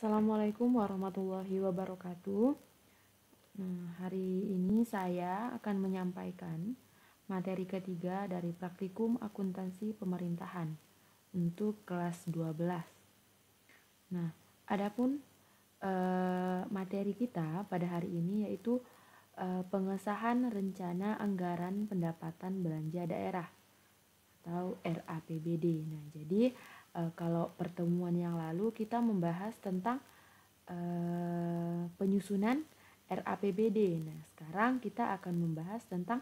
Assalamualaikum warahmatullahi wabarakatuh. Hari ini saya akan menyampaikan materi ketiga dari praktikum akuntansi pemerintahan untuk kelas 12. Nah, adapun materi kita pada hari ini yaitu pengesahan rencana anggaran pendapatan belanja daerah atau RAPBD. Nah, jadi kalau pertemuan yang lalu kita membahas tentang penyusunan RAPBD. Nah, sekarang kita akan membahas tentang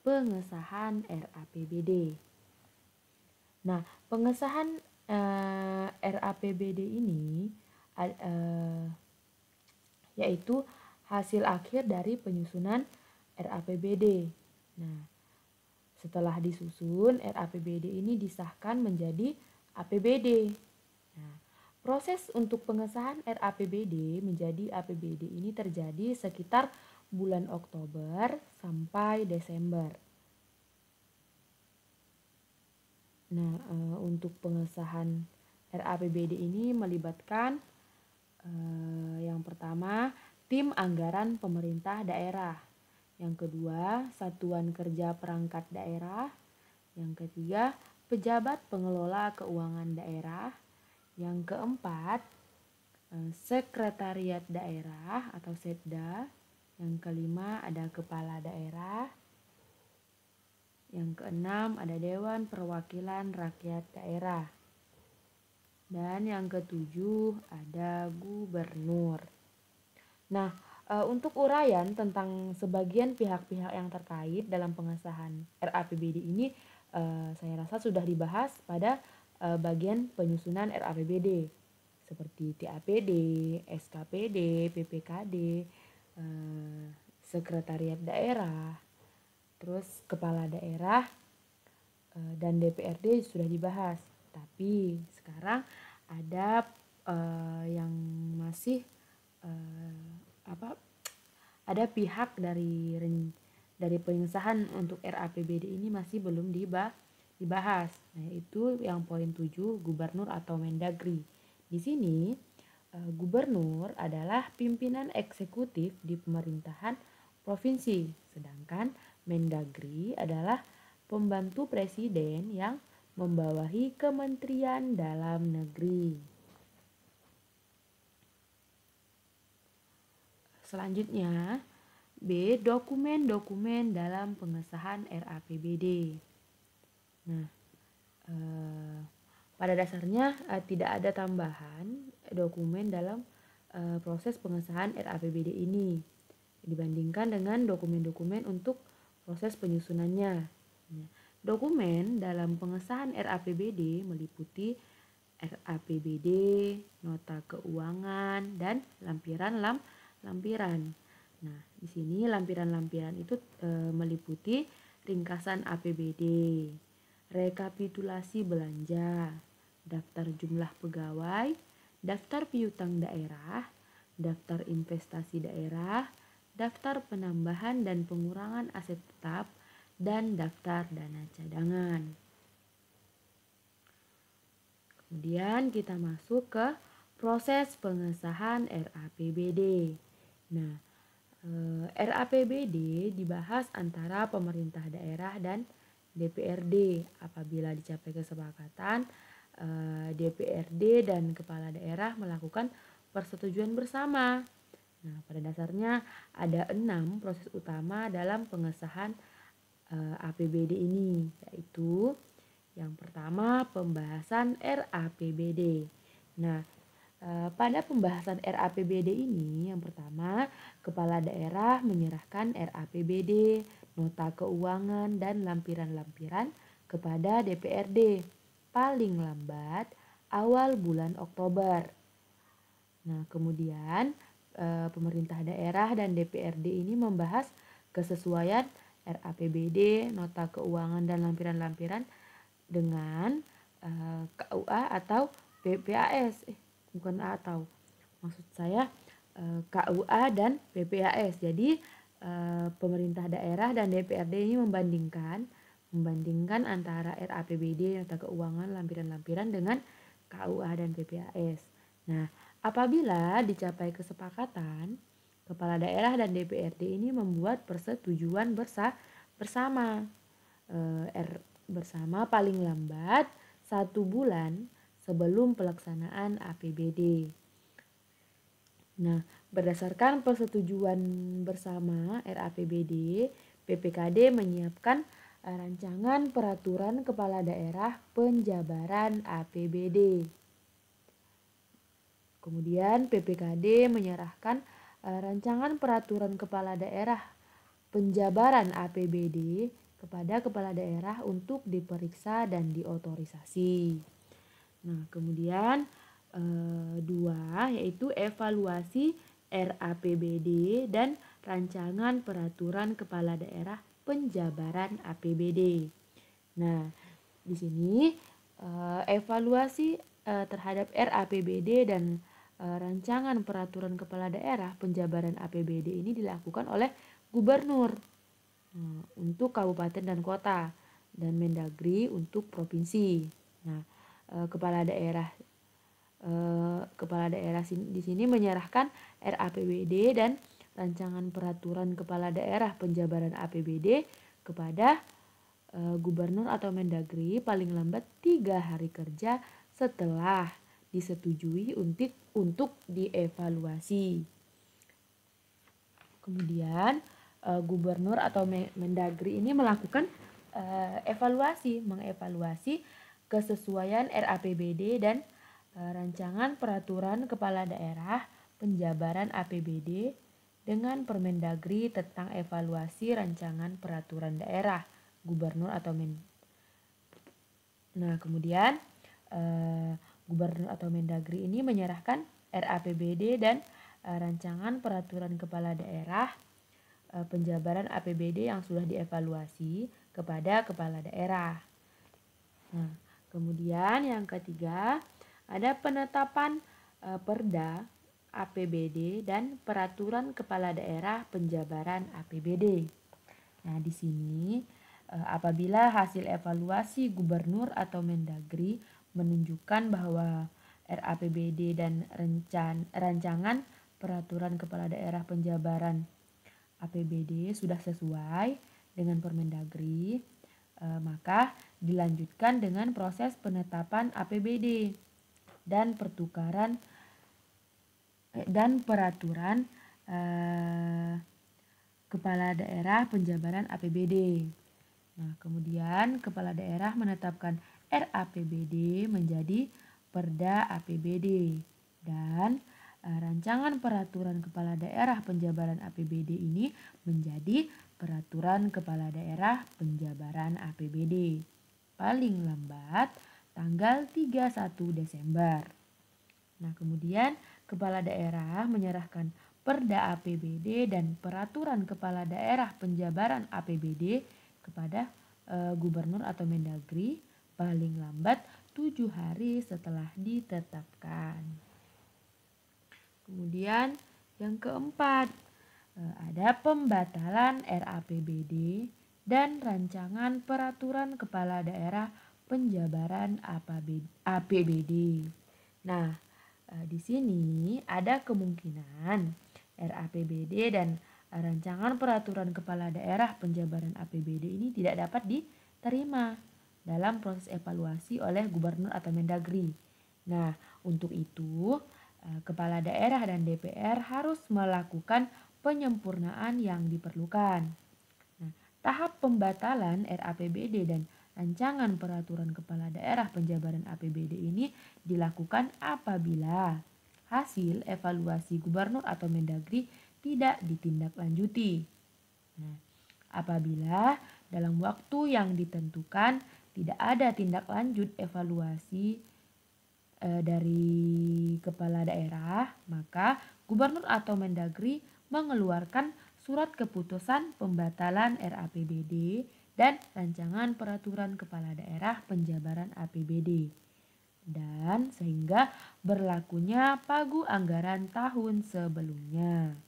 pengesahan RAPBD. Nah, pengesahan RAPBD ini yaitu hasil akhir dari penyusunan RAPBD. Nah, setelah disusun, RAPBD ini disahkan menjadi APBD. Nah, proses untuk pengesahan RAPBD menjadi APBD ini terjadi sekitar bulan Oktober sampai Desember. Nah, untuk pengesahan RAPBD ini melibatkan yang pertama, tim anggaran pemerintah daerah. Yang kedua, satuan kerja perangkat daerah. Yang ketiga, pejabat pengelola keuangan daerah. Yang keempat, sekretariat daerah atau setda. Yang kelima, ada kepala daerah. Yang keenam, ada dewan perwakilan rakyat daerah. Dan yang ketujuh, ada gubernur. Nah, untuk uraian tentang sebagian pihak-pihak yang terkait dalam pengesahan RAPBD ini saya rasa sudah dibahas pada bagian penyusunan RAPBD seperti TAPD, SKPD, PPKD, sekretariat daerah, terus kepala daerah dan DPRD sudah dibahas. Tapi sekarang ada yang masih ada pihak dari pengesahan untuk RAPBD ini masih belum dibahas. Nah, itu yang poin 7, gubernur atau Mendagri. Di sini gubernur adalah pimpinan eksekutif di pemerintahan provinsi, sedangkan Mendagri adalah pembantu presiden yang membawahi Kementerian Dalam Negeri. Selanjutnya, B. Dokumen-dokumen dalam pengesahan RAPBD. Nah, pada dasarnya tidak ada tambahan dokumen dalam proses pengesahan RAPBD ini dibandingkan dengan dokumen-dokumen untuk proses penyusunannya. Dokumen dalam pengesahan RAPBD meliputi RAPBD, nota keuangan, dan lampiran. Nah, di sini lampiran-lampiran itu meliputi ringkasan APBD, rekapitulasi belanja, daftar jumlah pegawai, daftar piutang daerah, daftar investasi daerah, daftar penambahan dan pengurangan aset tetap, dan daftar dana cadangan. Kemudian kita masuk ke proses pengesahan RAPBD. Nah, RAPBD dibahas antara pemerintah daerah dan DPRD. Apabila dicapai kesepakatan, DPRD dan kepala daerah melakukan persetujuan bersama. Nah, pada dasarnya ada 6 proses utama dalam pengesahan APBD ini, yaitu yang pertama, pembahasan RAPBD. Nah, pada pembahasan RAPBD ini, yang pertama, kepala daerah menyerahkan RAPBD, nota keuangan, dan lampiran-lampiran kepada DPRD paling lambat awal bulan Oktober. Nah, kemudian pemerintah daerah dan DPRD ini membahas kesesuaian RAPBD, nota keuangan, dan lampiran-lampiran dengan KUA atau PPAS. Bukan atau, maksud saya KUA dan PPAS. Jadi pemerintah daerah dan DPRD ini membandingkan antara RAPBD, nota keuangan, lampiran-lampiran dengan KUA dan PPAS. Nah, Apabila dicapai kesepakatan, kepala daerah dan DPRD ini membuat persetujuan bersama bersama paling lambat 1 bulan sebelum pelaksanaan APBD. Nah, berdasarkan persetujuan bersama RAPBD, PPKD menyiapkan rancangan peraturan kepala daerah penjabaran APBD. Kemudian PPKD menyerahkan rancangan peraturan kepala daerah penjabaran APBD kepada kepala daerah untuk diperiksa dan diotorisasi. Nah, kemudian 2 yaitu evaluasi RAPBD dan rancangan peraturan kepala daerah penjabaran APBD. Nah, di sini evaluasi terhadap RAPBD dan rancangan peraturan kepala daerah penjabaran APBD ini dilakukan oleh gubernur untuk kabupaten dan kota dan Mendagri untuk provinsi. Nah, kepala daerah di sini menyerahkan RAPBD dan rancangan peraturan kepala daerah penjabaran APBD kepada gubernur atau Mendagri paling lambat 3 hari kerja setelah disetujui untuk dievaluasi. Kemudian gubernur atau Mendagri ini melakukan mengevaluasi kesesuaian RAPBD dan rancangan peraturan kepala daerah penjabaran APBD dengan Permendagri tentang evaluasi rancangan peraturan daerah gubernur atau Nah, kemudian gubernur atau Mendagri ini menyerahkan RAPBD dan rancangan peraturan kepala daerah penjabaran APBD yang sudah dievaluasi kepada kepala daerah. Nah, kemudian yang ketiga ada penetapan Perda APBD dan peraturan kepala daerah penjabaran APBD. Nah, di sini apabila hasil evaluasi gubernur atau Mendagri menunjukkan bahwa RAPBD dan rancangan peraturan kepala daerah penjabaran APBD sudah sesuai dengan Permendagri, maka dilanjutkan dengan proses penetapan APBD dan peraturan kepala daerah penjabaran APBD. Nah, kemudian kepala daerah menetapkan RAPBD menjadi Perda APBD dan rancangan peraturan kepala daerah penjabaran APBD ini menjadi peraturan kepala daerah penjabaran APBD paling lambat tanggal 31 Desember. Nah, kemudian kepala daerah menyerahkan Perda APBD dan peraturan kepala daerah penjabaran APBD kepada gubernur atau Mendagri paling lambat 7 hari setelah ditetapkan. Kemudian yang keempat, ada pembatalan RAPBD dan rancangan peraturan kepala daerah penjabaran APBD. Nah, di sini ada kemungkinan RAPBD dan rancangan peraturan kepala daerah penjabaran APBD ini tidak dapat diterima dalam proses evaluasi oleh gubernur atau Mendagri. Nah, untuk itu kepala daerah dan DPR harus melakukan penyempurnaan yang diperlukan. Nah, tahap pembatalan RAPBD dan rancangan peraturan kepala daerah penjabaran APBD ini dilakukan apabila hasil evaluasi gubernur atau Mendagri tidak ditindaklanjuti. Nah, apabila dalam waktu yang ditentukan tidak ada tindak lanjut evaluasi dari kepala daerah, maka gubernur atau Mendagri mengeluarkan surat keputusan pembatalan RAPBD dan rancangan peraturan kepala daerah penjabaran APBD. Dan sehingga berlakunya pagu anggaran tahun sebelumnya.